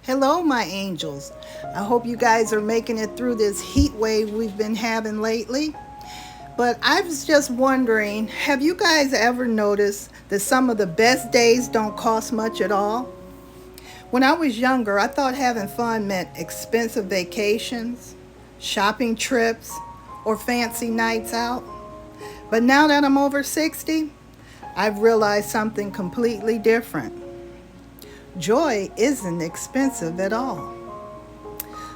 Hello, my angels. I hope you guys are making it through this heat wave we've been having lately. But I was just wondering, have you guys ever noticed that some of the best days don't cost much at all? When I was younger, I thought having fun meant expensive vacations, shopping trips, or fancy nights out. But now that I'm over 60, I've realized something completely different. Joy isn't expensive at all.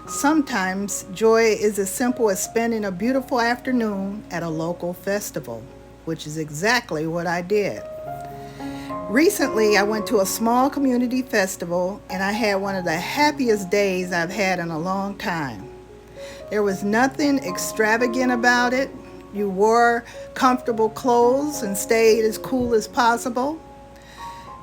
Sometimes joy is as simple as spending a beautiful afternoon at a local festival, which is exactly what I did. Recently, I went to a small community festival and I had one of the happiest days I've had in a long time. There was nothing extravagant about it. You wore comfortable clothes and stayed as cool as possible.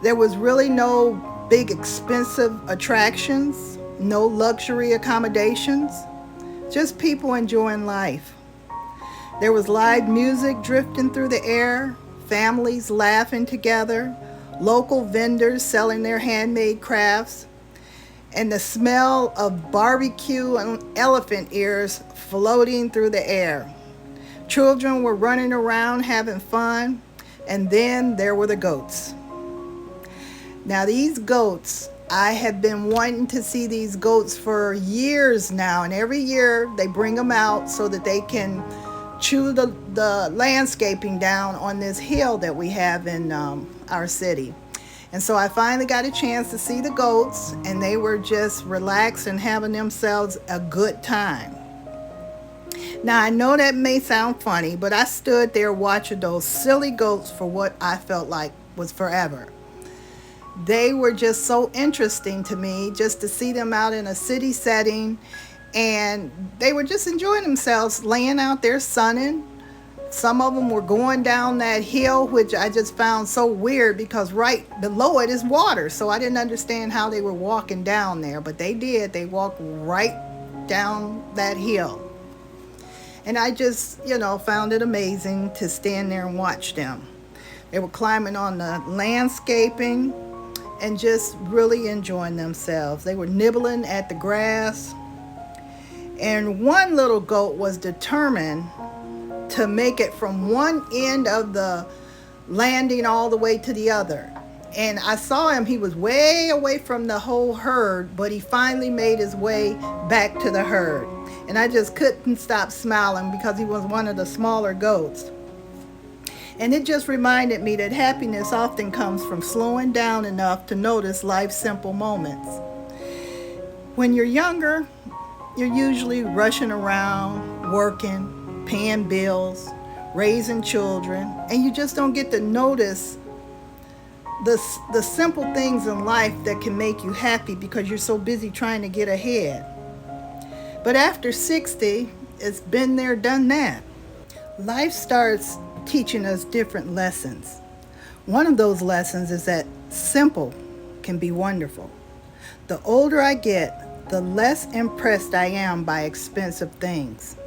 There was really no big expensive attractions, no luxury accommodations, just people enjoying life. There was live music drifting through the air, families laughing together, local vendors selling their handmade crafts, and the smell of barbecue and elephant ears floating through the air. Children were running around having fun, and then there were the goats. Now, these goats, I have been wanting to see these goats for years now, and every year they bring them out so that they can chew the landscaping down on this hill that we have in our city. And so I finally got a chance to see the goats, and they were just relaxed and having themselves a good time. Now, I know that may sound funny, but I stood there watching those silly goats for what I felt like was forever. They were just so interesting to me just to see them out in a city setting, and they were just enjoying themselves laying out there sunning. Some of them were going down that hill, which I just found so weird because right below it is water, so I didn't understand how they were walking down there, but they did. They walked right down that hill, and I just found it amazing to stand there and watch them. They were climbing on the landscaping and just really enjoying themselves. They were nibbling at the grass. And one little goat was determined to make it from one end of the landing all the way to the other. And I saw him, he was way away from the whole herd, but he finally made his way back to the herd. And I just couldn't stop smiling because he was one of the smaller goats. And it just reminded me that happiness often comes from slowing down enough to notice life's simple moments. When you're younger, you're usually rushing around, working, paying bills, raising children, and you just don't get to notice the simple things in life that can make you happy because you're so busy trying to get ahead. But after 60, it's been there, done that. Life starts teaching us different lessons. One of those lessons is that simple can be wonderful. The older I get, the less impressed I am by expensive things.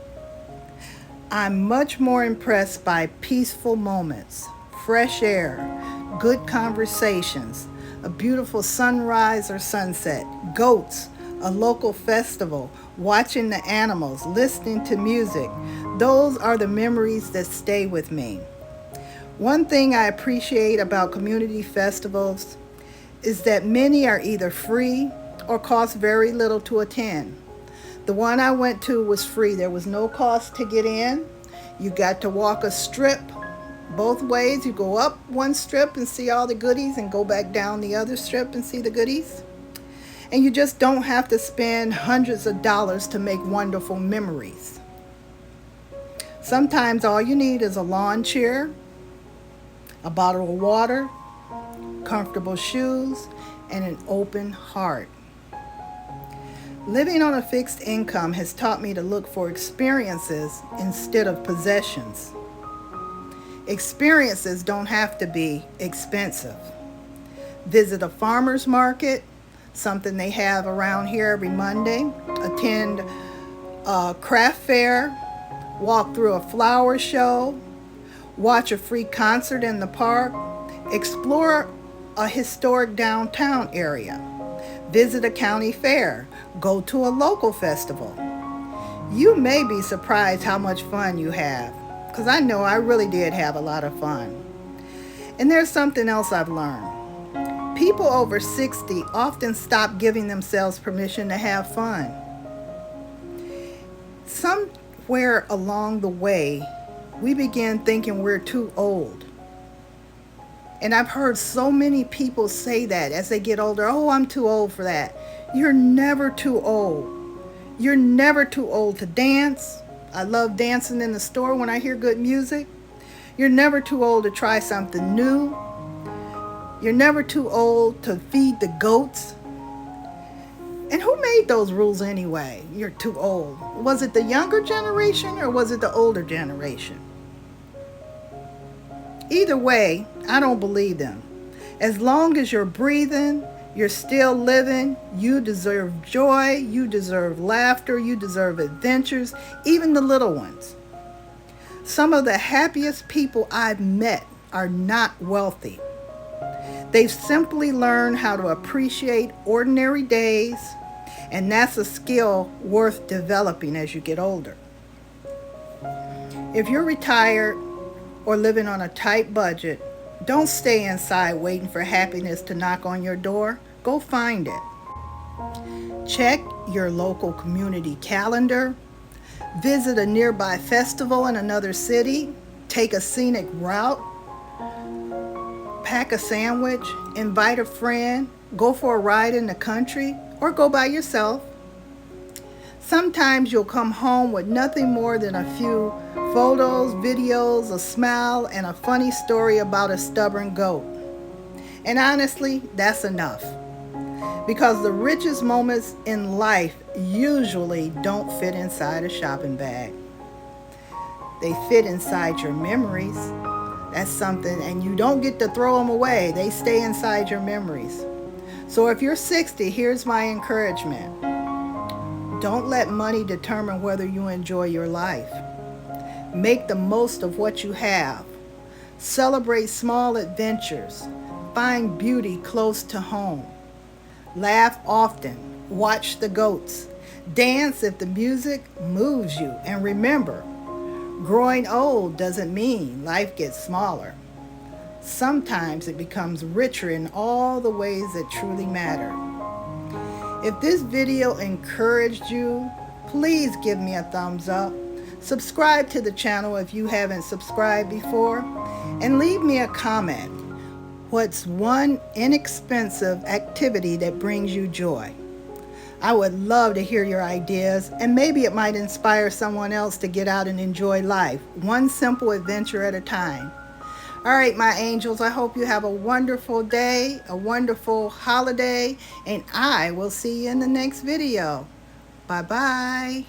I'm much more impressed by peaceful moments, fresh air, good conversations, a beautiful sunrise or sunset, goats, a local festival, watching the animals, listening to music. Those are the memories that stay with me. One thing I appreciate about community festivals is that many are either free or cost very little to attend. The one I went to was free. There was no cost to get in. You got to walk a strip both ways. You go up one strip and see all the goodies and go back down the other strip and see the goodies. And you just don't have to spend hundreds of dollars to make wonderful memories. Sometimes all you need is a lawn chair, a bottle of water, comfortable shoes, and an open heart. Living on a fixed income has taught me to look for experiences instead of possessions. Experiences don't have to be expensive. Visit a farmer's market, something they have around here every Monday. Attend a craft fair, walk through a flower show, watch a free concert in the park, explore a historic downtown area, Visit a county fair. Go to a local festival. You may be surprised how much fun you have, because I know I really did have a lot of fun. And there's something else I've learned. People over 60 often stop giving themselves permission to have fun. Somewhere along the way, we begin thinking we're too old. And I've heard so many people say that as they get older. Oh, I'm too old for that. You're never too old. You're never too old to dance. I love dancing in the store when I hear good music. You're never too old to try something new. You're never too old to feed the goats. And who made those rules anyway? You're too old. Was it the younger generation or was it the older generation? Either way, I don't believe them. As long as you're breathing, you're still living, you deserve joy, you deserve laughter, you deserve adventures, even the little ones. Some of the happiest people I've met are not wealthy. They've simply learned how to appreciate ordinary days, and that's a skill worth developing as you get older. If you're retired or living on a tight budget, don't stay inside waiting for happiness to knock on your door. Go find it. Check your local community calendar. Visit a nearby festival in another city. Take a scenic route. Pack a sandwich. Invite a friend. Go for a ride in the country or go by yourself. Sometimes you'll come home with nothing more than a few photos, videos, a smile, and a funny story about a stubborn goat. And honestly, that's enough. Because the richest moments in life usually don't fit inside a shopping bag. They fit inside your memories. That's something, and you don't get to throw them away. They stay inside your memories. So if you're 60, here's my encouragement. Don't let money determine whether you enjoy your life. Make the most of what you have. Celebrate small adventures. Find beauty close to home. Laugh often. Watch the goats. Dance if the music moves you. And remember, growing old doesn't mean life gets smaller. Sometimes it becomes richer in all the ways that truly matter. If this video encouraged you, please give me a thumbs up. Subscribe to the channel if you haven't subscribed before, and leave me a comment. What's one inexpensive activity that brings you joy? I would love to hear your ideas, and maybe it might inspire someone else to get out and enjoy life, one simple adventure at a time. All right, my angels, I hope you have a wonderful day, a wonderful holiday, and I will see you in the next video. Bye-bye.